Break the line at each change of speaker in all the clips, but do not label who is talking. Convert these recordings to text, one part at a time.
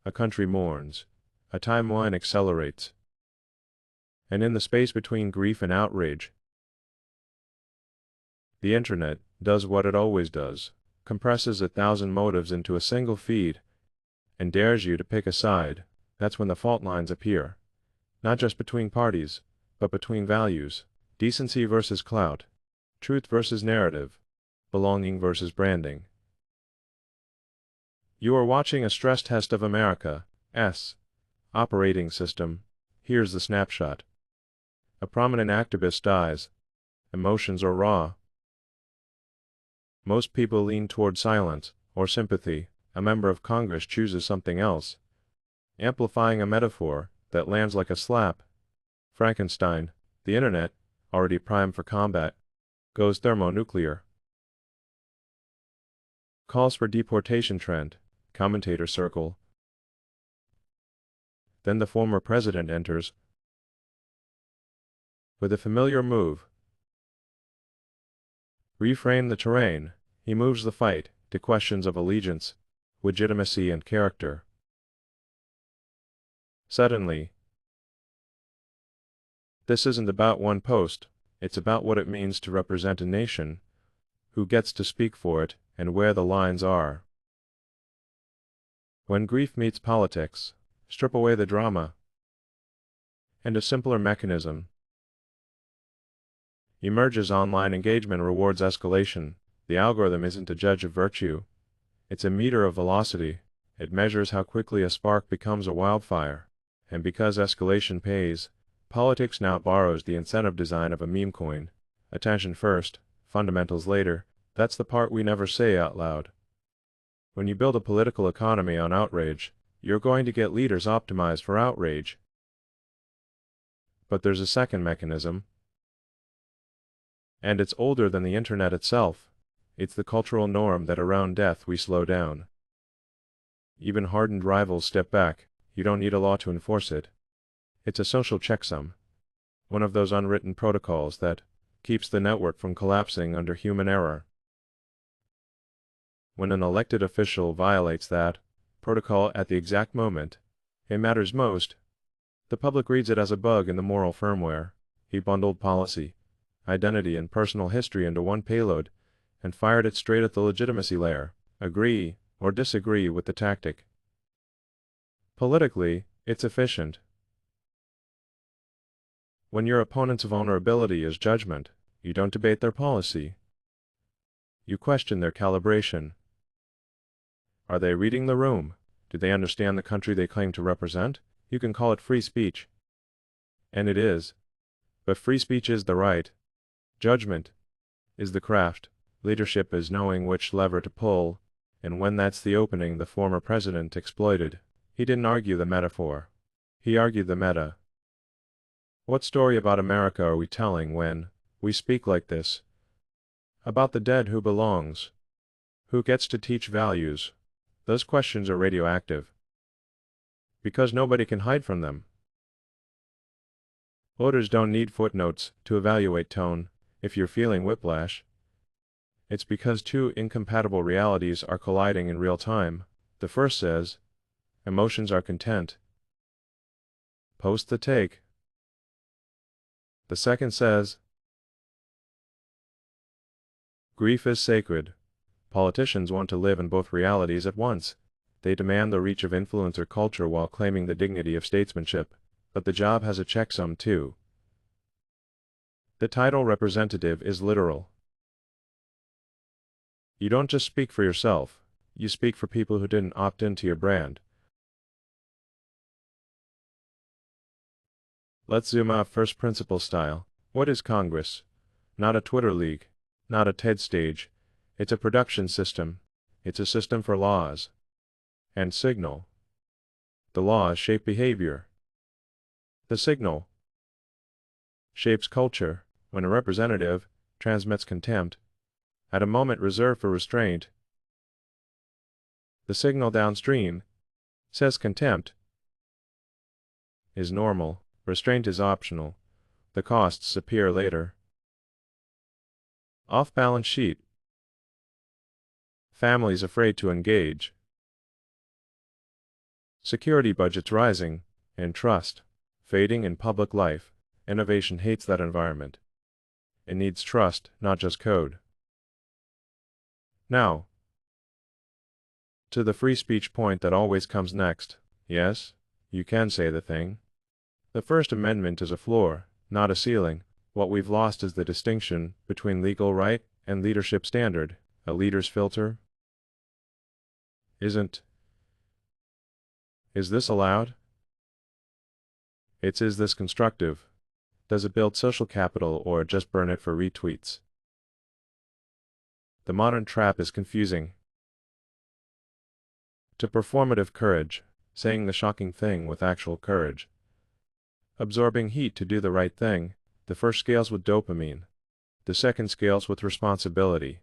a country mourns, a timeline accelerates. And in the space between grief and outrage, the internet does what it always does, compresses 1,000 motives into a single feed, and dares you to pick a side. That's when the fault lines appear. Not just between parties, but between values, decency versus clout, truth versus narrative, belonging versus branding. You are watching a stress test of America's operating system. Here's the snapshot. A prominent activist dies. Emotions are raw. Most people lean toward silence or sympathy. A member of Congress chooses something else, amplifying a metaphor that lands like a slap. Frankenstein, the internet, already primed for combat, goes thermonuclear. Calls for deportation trend, commentator circle. Then the former president enters with a familiar move. Reframe the terrain. He moves the fight to questions of allegiance, legitimacy, and character. Suddenly, this isn't about one post, it's about what it means to represent a nation, who gets to speak for it, and where the lines are. When grief meets politics, strip away the drama, and a simpler mechanism emerges. Online engagement rewards escalation. The algorithm isn't a judge of virtue, it's a meter of velocity. It measures how quickly a spark becomes a wildfire. And because escalation pays, politics now borrows the incentive design of a meme coin. Attention first, fundamentals later. That's the part we never say out loud. When you build a political economy on outrage, you're going to get leaders optimized for outrage. But there's a second mechanism, and it's older than the internet itself. It's the cultural norm that around death we slow down. Even hardened rivals step back. You don't need a law to enforce it. It's a social checksum, one of those unwritten protocols that keeps the network from collapsing under human error. When an elected official violates that protocol at the exact moment it matters most, the public reads it as a bug in the moral firmware. He bundled policy, identity, and personal history into one payload and fired it straight at the legitimacy layer. Agree or disagree with the tactic. Politically, it's efficient. When your opponent's vulnerability is judgment, you don't debate their policy. You question their calibration. Are they reading the room? Do they understand the country they claim to represent? You can call it free speech. And it is. But free speech is the right. Judgment is the craft. Leadership is knowing which lever to pull, and when that's the opening the former president exploited. He didn't argue the metaphor. He argued the meta. What story about America are we telling when we speak like this? About the dead who belongs? Who gets to teach values? Those questions are radioactive. Because nobody can hide from them. Voters don't need footnotes to evaluate tone. If you're feeling whiplash, it's because two incompatible realities are colliding in real time. The first says, emotions are content. Post the take. The second says, grief is sacred. Politicians want to live in both realities at once. They demand the reach of influencer culture while claiming the dignity of statesmanship. But the job has a checksum too. The title representative is literal. You don't just speak for yourself, you speak for people who didn't opt into your brand. Let's zoom out first principle style. What is Congress? Not a Twitter league, not a TED stage. It's a production system. It's a system for laws and signal. The laws shape behavior. The signal shapes culture. When a representative transmits contempt at a moment reserved for restraint, the signal downstream says contempt is normal, restraint is optional, the costs appear later. Off-balance sheet. Families afraid to engage. Security budgets rising, and trust fading in public life. Innovation hates that environment. It needs trust, not just code. Now, to the free speech point that always comes next. Yes, you can say the thing. The First Amendment is a floor, not a ceiling. What we've lost is the distinction between legal right and leadership standard. A leader's filter isn't, is this allowed? It's, is this constructive? Does it build social capital or just burn it for retweets? The modern trap is confusing to performative courage, saying the shocking thing with actual courage. Absorbing heat to do the right thing. The first scales with dopamine. The second scales with responsibility.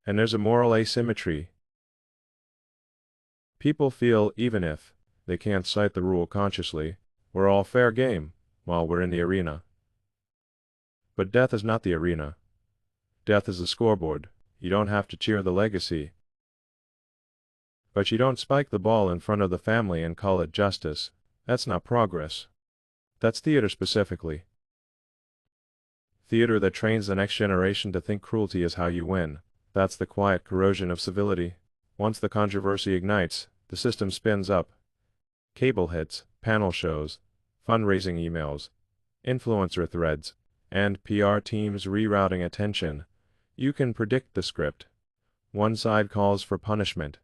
And there's a moral asymmetry. People feel even if they can't cite the rule consciously, we're all fair game while we're in the arena. But death is not the arena. Death is the scoreboard. You don't have to cheer the legacy. But you don't spike the ball in front of the family and call it justice. That's not progress. That's theater specifically. Theater that trains the next generation to think cruelty is how you win. That's the quiet corrosion of civility. Once the controversy ignites, the system spins up. Cable hits, panel shows, fundraising emails, influencer threads, and PR teams rerouting attention. You can predict the script. One side calls for punishment.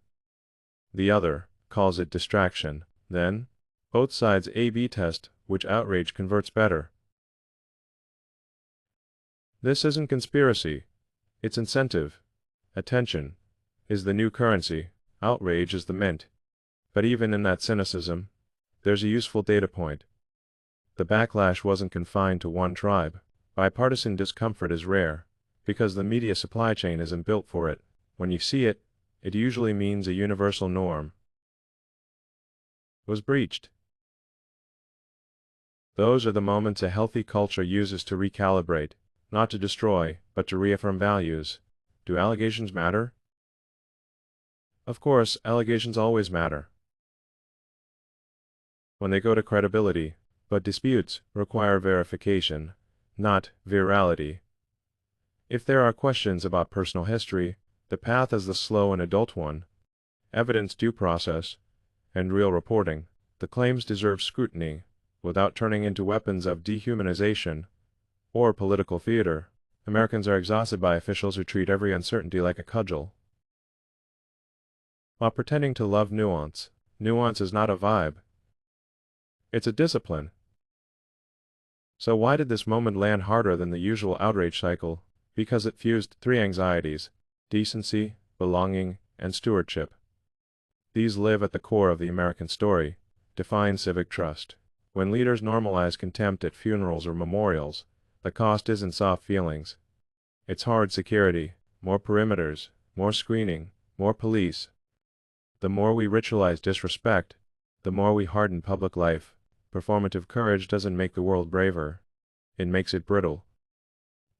The other calls it distraction. Then, both sides A/B test which outrage converts better. This isn't conspiracy. It's incentive. Attention is the new currency. Outrage is the mint. But even in that cynicism, there's a useful data point. The backlash wasn't confined to one tribe. Bipartisan discomfort is rare, because the media supply chain isn't built for it. When you see it, it usually means a universal norm was breached. Those are the moments a healthy culture uses to recalibrate, not to destroy, but to reaffirm values. Do allegations matter? Of course, allegations always matter when they go to credibility, but disputes require verification, not virality. If there are questions about personal history, the path is the slow and adult one. Evidence due process, and real reporting. The claims deserve scrutiny, without turning into weapons of dehumanization or political theater. Americans are exhausted by officials who treat every uncertainty like a cudgel, while pretending to love nuance. Nuance is not a vibe. It's a discipline. So why did this moment land harder than the usual outrage cycle? Because it fused three anxieties: decency, belonging, and stewardship. These live at the core of the American story, define civic trust. When leaders normalize contempt at funerals or memorials, the cost isn't soft feelings. It's hard security, more perimeters, more screening, more police. The more we ritualize disrespect, the more we harden public life. Performative courage doesn't make the world braver. It makes it brittle.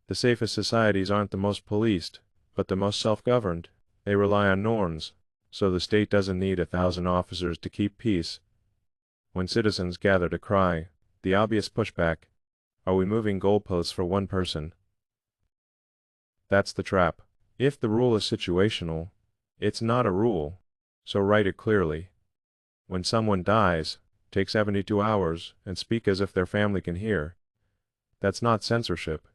The safest societies aren't the most policed, but the most self-governed. They rely on norms, so the state doesn't need 1,000 officers to keep peace. When citizens gather to cry, the obvious pushback: are we moving goalposts for one person? That's the trap. If the rule is situational, it's not a rule, so write it clearly. When someone dies, take 72 hours and speak as if their family can hear. That's not censorship.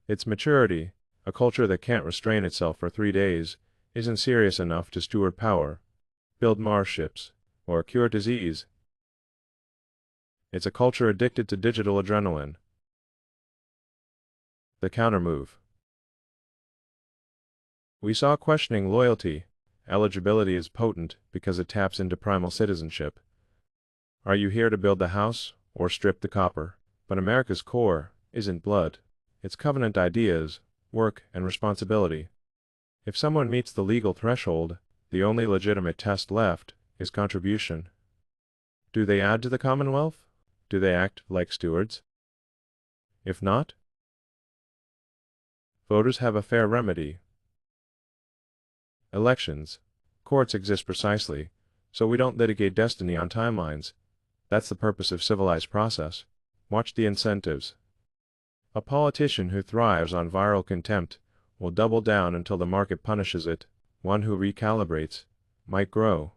It's maturity. A culture that can't restrain itself for 3 days isn't serious enough to steward power, build Mars ships, or cure disease. It's a culture addicted to digital adrenaline. The countermove. We saw questioning loyalty. Eligibility is potent because it taps into primal citizenship. Are you here to build the house or strip the copper? But America's core isn't blood. It's covenant ideas, work, and responsibility. If someone meets the legal threshold, the only legitimate test left is contribution. Do they add to the Commonwealth? Do they act like stewards? If not, voters have a fair remedy. Elections. Courts exist precisely So we don't litigate destiny on timelines. That's the purpose of civilized process. Watch the incentives. A politician who thrives on viral contempt will double down until the market punishes it. One who recalibrates might grow.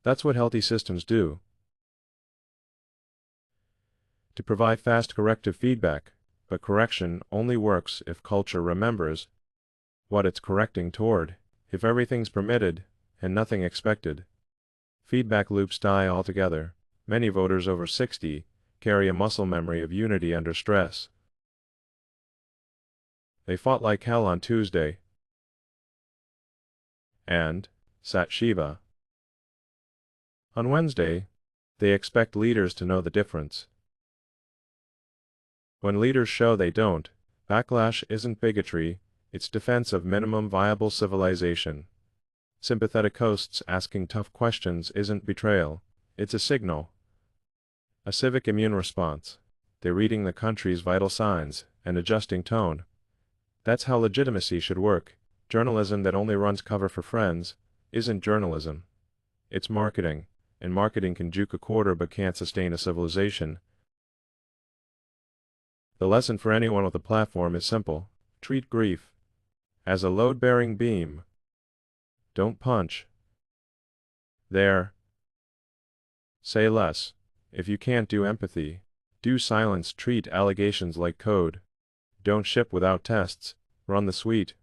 That's what healthy systems do. To provide fast corrective feedback, but correction only works if culture remembers what it's correcting toward. If everything's permitted and nothing expected, feedback loops die altogether. Many voters over 60 carry a muscle memory of unity under stress. They fought like hell on Tuesday and sat Shiva. On Wednesday, they expect leaders to know the difference. When leaders show they don't, backlash isn't bigotry, it's defense of minimum viable civilization. Sympathetic hosts asking tough questions isn't betrayal, it's a signal. A civic immune response. They're reading the country's vital signs and adjusting tone. That's how legitimacy should work. Journalism that only runs cover for friends isn't journalism. It's marketing, and marketing can juke a quarter but can't sustain a civilization. The lesson for anyone with a platform is simple. Treat grief as a load-bearing beam. Don't punch. There. Say less. If you can't do empathy, do silence. Treat allegations like code. Don't ship without tests. Run the suite.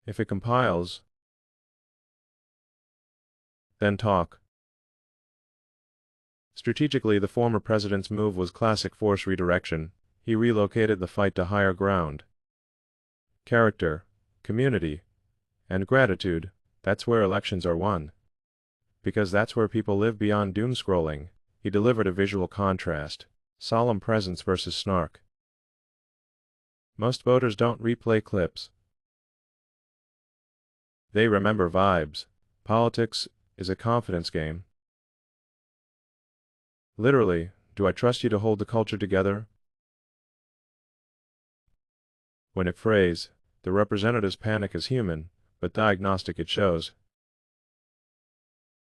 If it compiles, then talk. Strategically, the former president's move was classic force redirection. He relocated the fight to higher ground. Character, community, and gratitude, that's where elections are won. Because that's where people live beyond doom scrolling. He delivered a visual contrast, solemn presence versus snark. Most voters don't replay clips. They remember vibes. Politics is a confidence game. Literally, do I trust you to hold the culture together? When it frays, the representatives panic is human, but diagnostic it shows.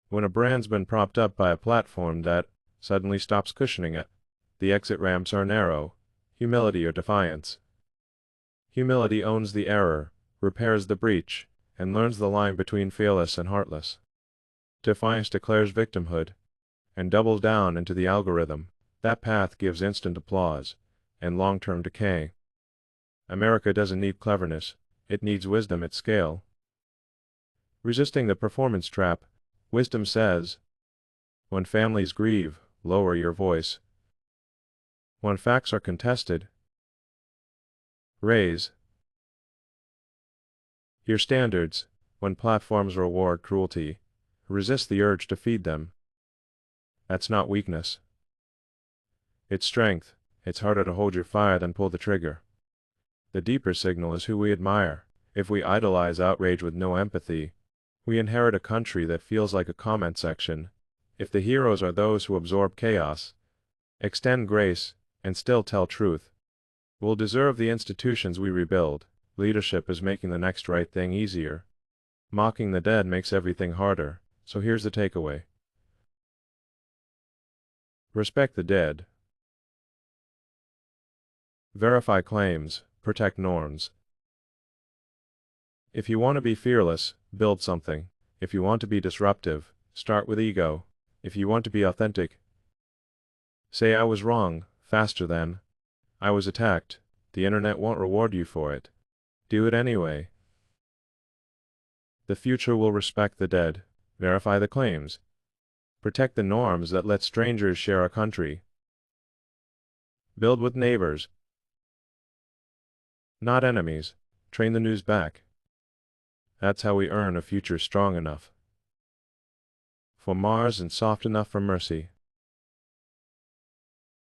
When a brand's been propped up by a platform that suddenly stops cushioning it, the exit ramps are narrow. Humility or defiance. Humility owns the error, repairs the breach, and learns the line between fearless and heartless. Defiance declares victimhood and doubles down into the algorithm. That path gives instant applause and long-term decay. America doesn't need cleverness, it needs wisdom at scale. Resisting the performance trap, wisdom says, when families grieve, lower your voice. When facts are contested, raise your standards. When platforms reward cruelty, resist the urge to feed them. That's not weakness. It's strength. It's harder to hold your fire than pull the trigger. The deeper signal is who we admire. If we idolize outrage with no empathy, we inherit a country that feels like a comment section. If the heroes are those who absorb chaos, extend grace, and still tell truth, we'll deserve the institutions we rebuild. Leadership is making the next right thing easier. Mocking the dead makes everything harder, so here's the takeaway. Respect the dead. Verify claims, protect norms. If you want to be fearless, build something. If you want to be disruptive, start with ego. If you want to be authentic, say I was wrong, faster than I was attacked. The internet won't reward you for it. Do it anyway. The future will respect the dead, verify the claims, protect the norms that let strangers share a country. Build with neighbors, not enemies. Train the news back. That's how we earn a future strong enough for Mars and soft enough for mercy.